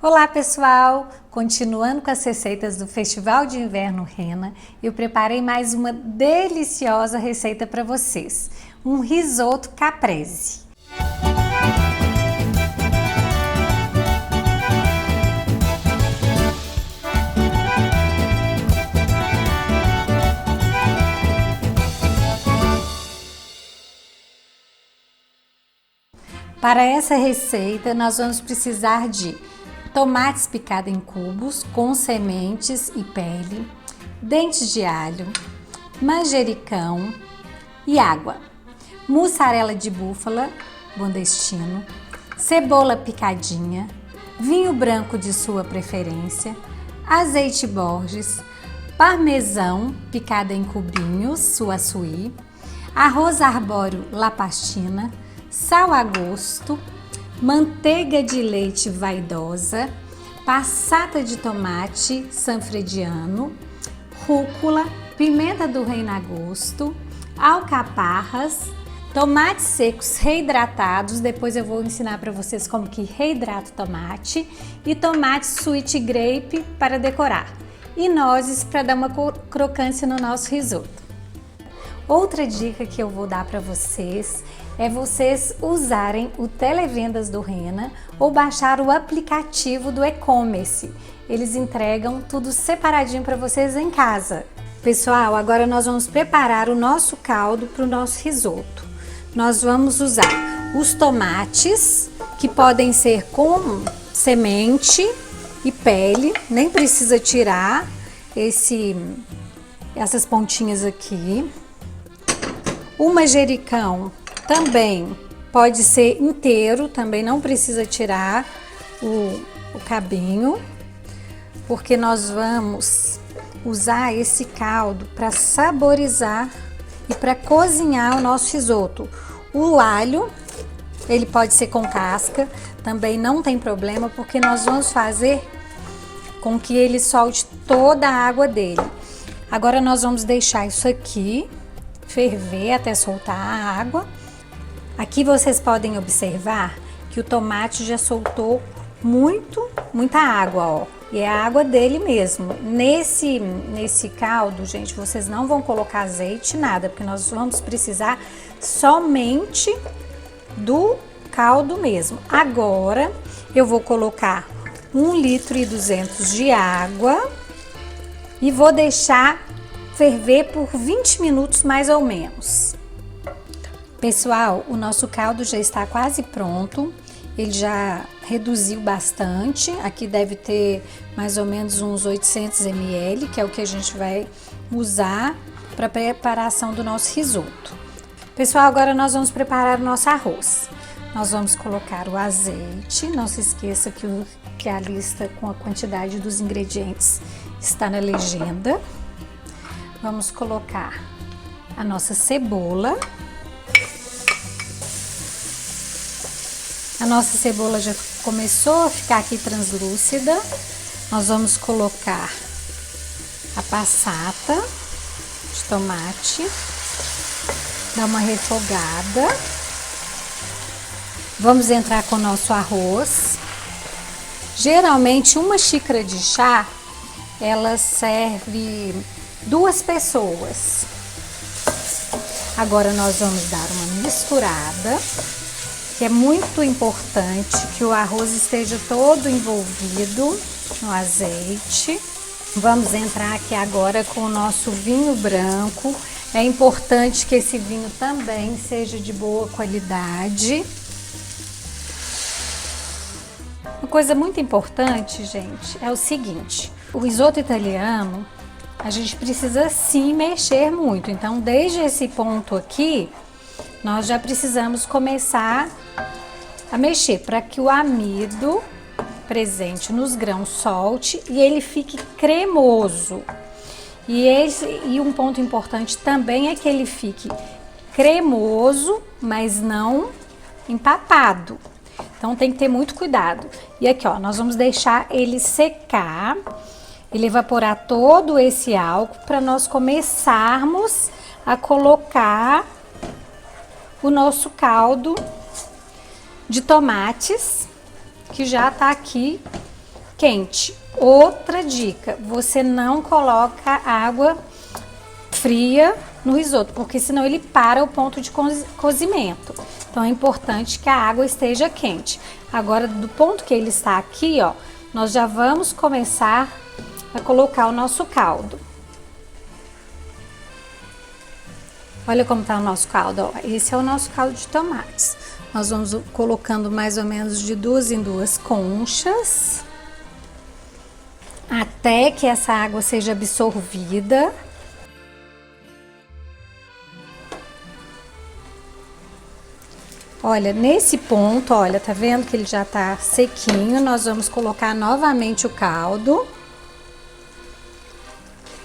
Olá pessoal, continuando com as receitas do Festival de Inverno Rena, eu preparei mais uma deliciosa receita para vocês, um risoto caprese. Para essa receita nós vamos precisar de tomates picados em cubos com sementes e pele, dentes de alho, manjericão e água, mussarela de búfala, bom destino, cebola picadinha, vinho branco de sua preferência, azeite Borges, parmesão picado em cubinhos, suaçuí, arroz arbóreo La Pastina, sal a gosto, manteiga de leite vaidosa, passata de tomate sanfrediano, rúcula, pimenta do reino a gosto, alcaparras, tomates secos reidratados, depois eu vou ensinar para vocês como que reidrata o tomate, e tomate sweet grape para decorar, e nozes para dar uma crocância no nosso risoto. Outra dica que eu vou dar para vocês é vocês usarem o Televendas do Rena ou baixar o aplicativo do e-commerce. Eles entregam tudo separadinho para vocês em casa. Pessoal, agora nós vamos preparar o nosso caldo para o nosso risoto. Nós vamos usar os tomates, que podem ser com semente e pele, nem precisa tirar essas pontinhas aqui. O manjericão também pode ser inteiro, também não precisa tirar o cabinho, porque nós vamos usar esse caldo para saborizar e para cozinhar o nosso risoto. O alho, ele pode ser com casca, também não tem problema, porque nós vamos fazer com que ele solte toda a água dele. Agora nós vamos deixar isso aqui ferver até soltar a água. Aqui vocês podem observar que o tomate já soltou muita água, ó. E é a água dele mesmo. Nesse caldo, gente, vocês não vão colocar azeite, nada, porque nós vamos precisar somente do caldo mesmo. Agora, eu vou colocar 1,2 litros de água e vou deixar ferver por 20 minutos mais ou menos. Pessoal, o nosso caldo já está quase pronto, ele já reduziu bastante, aqui deve ter mais ou menos uns 800 ml, que é o que a gente vai usar para a preparação do nosso risoto. Pessoal, agora nós vamos preparar o nosso arroz. Nós vamos colocar o azeite, não se esqueça que a lista com a quantidade dos ingredientes está na legenda. Vamos colocar a nossa cebola. A nossa cebola já começou a ficar aqui translúcida. Nós vamos colocar a passata de tomate, dar uma refogada. Vamos entrar com o nosso arroz. Geralmente uma xícara de chá, ela serve 2 pessoas. Agora nós vamos dar uma misturada, que é muito importante que o arroz esteja todo envolvido no azeite. Vamos entrar aqui agora com o nosso vinho branco. É importante que esse vinho também seja de boa qualidade. Uma coisa muito importante, gente, é o seguinte: o risoto italiano, a gente precisa sim mexer muito. Então, desde esse ponto aqui, nós já precisamos começar a mexer para que o amido presente nos grãos solte e ele fique cremoso. E um ponto importante também é que ele fique cremoso, mas não empapado. Então tem que ter muito cuidado. E aqui, ó, nós vamos deixar ele secar, ele evaporar todo esse álcool para nós começarmos a colocar o nosso caldo de tomates, que já tá aqui quente. Outra dica, você não coloca água fria no risoto, porque senão ele para o ponto de cozimento. Então é importante que a água esteja quente. Agora, do ponto que ele está aqui, ó, nós já vamos começar a colocar o nosso caldo. Olha como tá o nosso caldo, ó. Esse é o nosso caldo de tomates. Nós vamos colocando mais ou menos de 2 em 2 conchas, até que essa água seja absorvida. Olha, nesse ponto, olha, tá vendo que ele já tá sequinho? Nós vamos colocar novamente o caldo.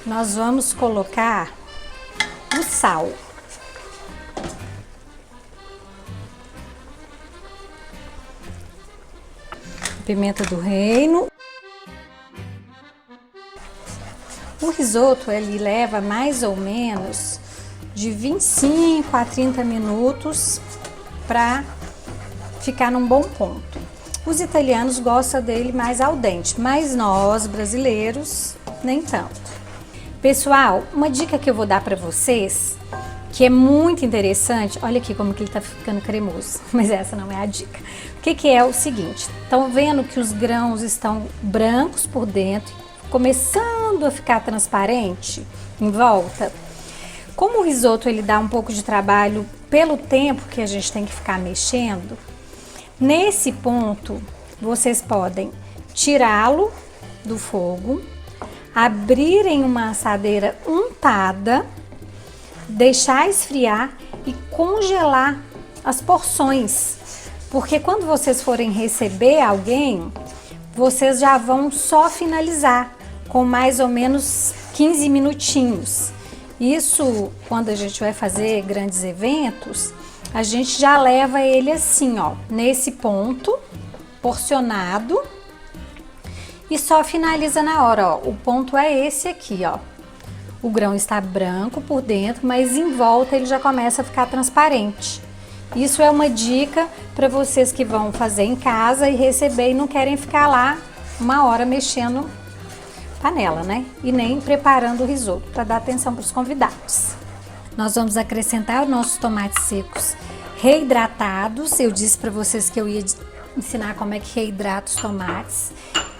Nós vamos colocar o sal. Pimenta do reino. O risoto, ele leva mais ou menos de 25 a 30 minutos para ficar num bom ponto. Os italianos gostam dele mais al dente, mas nós, brasileiros, nem tanto. Pessoal, uma dica que eu vou dar para vocês, que é muito interessante, olha aqui como que ele tá ficando cremoso, mas essa não é a dica. O que é o seguinte, estão vendo que os grãos estão brancos por dentro, começando a ficar transparente em volta? Como o risoto ele dá um pouco de trabalho pelo tempo que a gente tem que ficar mexendo, nesse ponto vocês podem tirá-lo do fogo, abrir em uma assadeira untada, deixar esfriar e congelar as porções, porque quando vocês forem receber alguém, vocês já vão só finalizar com mais ou menos 15 minutinhos. Isso, quando a gente vai fazer grandes eventos, a gente já leva ele assim, ó, nesse ponto, porcionado, e só finaliza na hora, ó. O ponto é esse aqui, ó. O grão está branco por dentro, mas em volta ele já começa a ficar transparente. Isso é uma dica para vocês que vão fazer em casa e receber e não querem ficar lá uma hora mexendo panela, né? E nem preparando o risoto, para dar atenção para os convidados. Nós vamos acrescentar os nossos tomates secos reidratados. Eu disse para vocês que eu ia ensinar como é que reidrata os tomates.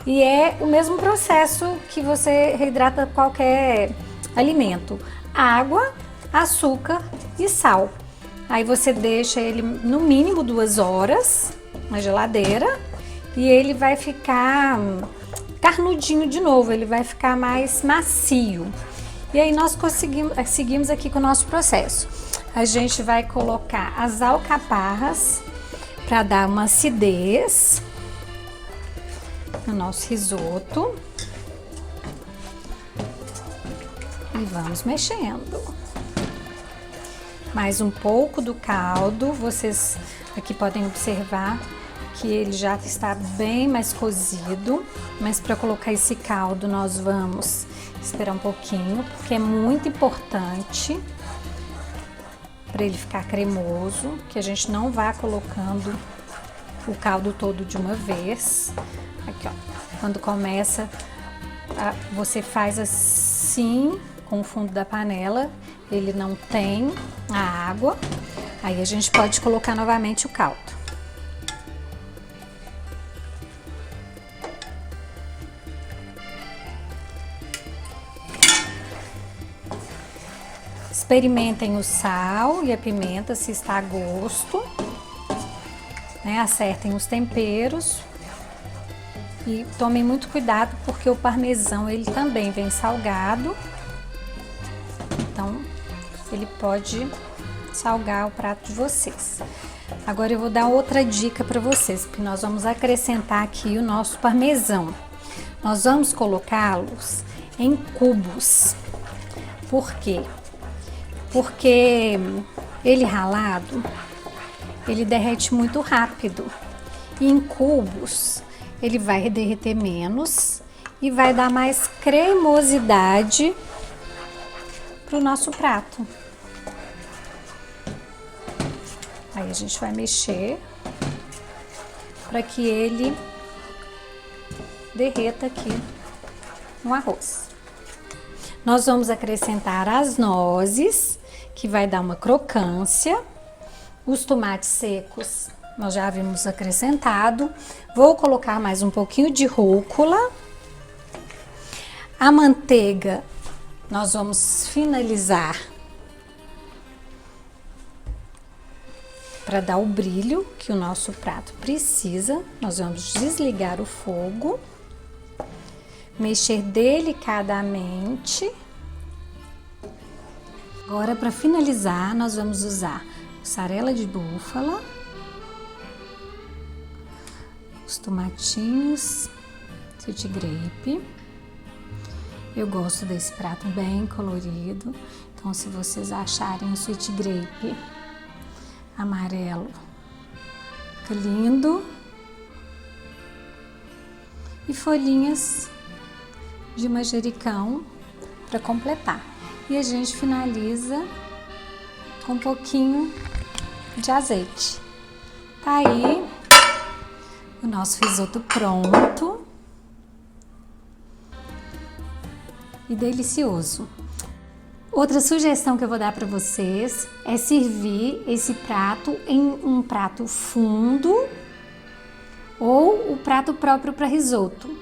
E é o mesmo processo que você reidrata qualquer alimento. Água, açúcar e sal. Aí você deixa ele no mínimo 2 horas na geladeira e ele vai ficar carnudinho de novo, ele vai ficar mais macio. E aí nós seguimos aqui com o nosso processo. A gente vai colocar as alcaparras para dar uma acidez no nosso risoto. E vamos mexendo. Mais um pouco do caldo, vocês aqui podem observar que ele já está bem mais cozido, mas para colocar esse caldo nós vamos esperar um pouquinho, porque é muito importante para ele ficar cremoso, que a gente não vá colocando o caldo todo de uma vez. Aqui, ó, quando começa, você faz assim com o fundo da panela, ele não tem a água, aí a gente pode colocar novamente o caldo. Experimentem o sal e a pimenta se está a gosto, né? Acertem os temperos e tomem muito cuidado porque o parmesão ele também vem salgado, então ele pode salgar o prato de vocês. Agora eu vou dar outra dica para vocês, porque nós vamos acrescentar aqui o nosso parmesão. Nós vamos colocá-los em cubos. Por quê? Porque ele ralado, ele derrete muito rápido. E em cubos, ele vai derreter menos e vai dar mais cremosidade para o nosso prato. Aí a gente vai mexer para que ele derreta aqui no arroz. Nós vamos acrescentar as nozes, que vai dar uma crocância. Os tomates secos nós já havíamos acrescentado. Vou colocar mais um pouquinho de rúcula. A manteiga nós vamos finalizar para dar o brilho que o nosso prato precisa. Nós vamos desligar o fogo, mexer delicadamente. Agora, para finalizar, nós vamos usar mussarela de búfala, os tomatinhos, sweet grape. Eu gosto desse prato bem colorido, então se vocês acharem o sweet grape amarelo, fica lindo. E folhinhas de manjericão para completar. E a gente finaliza com um pouquinho de azeite. Tá aí o nosso risoto pronto e delicioso. Outra sugestão que eu vou dar para vocês é servir esse prato em um prato fundo ou o prato próprio para risoto,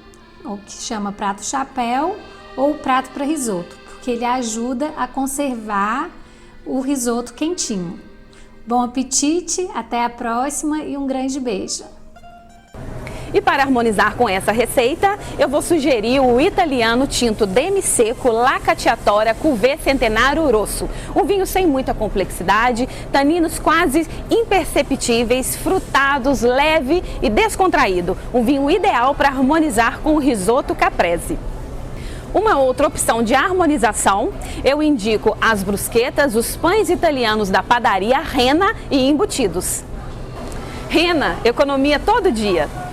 o que chama prato chapéu ou prato para risoto, porque ele ajuda a conservar o risoto quentinho. Bom apetite, até a próxima e um grande beijo! E para harmonizar com essa receita, eu vou sugerir o italiano tinto Demi-Secco La Cacciatora Cuvée Centenário Rosso. Um vinho sem muita complexidade, taninos quase imperceptíveis, frutados, leve e descontraído. Um vinho ideal para harmonizar com o risoto caprese. Uma outra opção de harmonização, eu indico as brusquetas, os pães italianos da padaria Renna e embutidos. Renna, economia todo dia.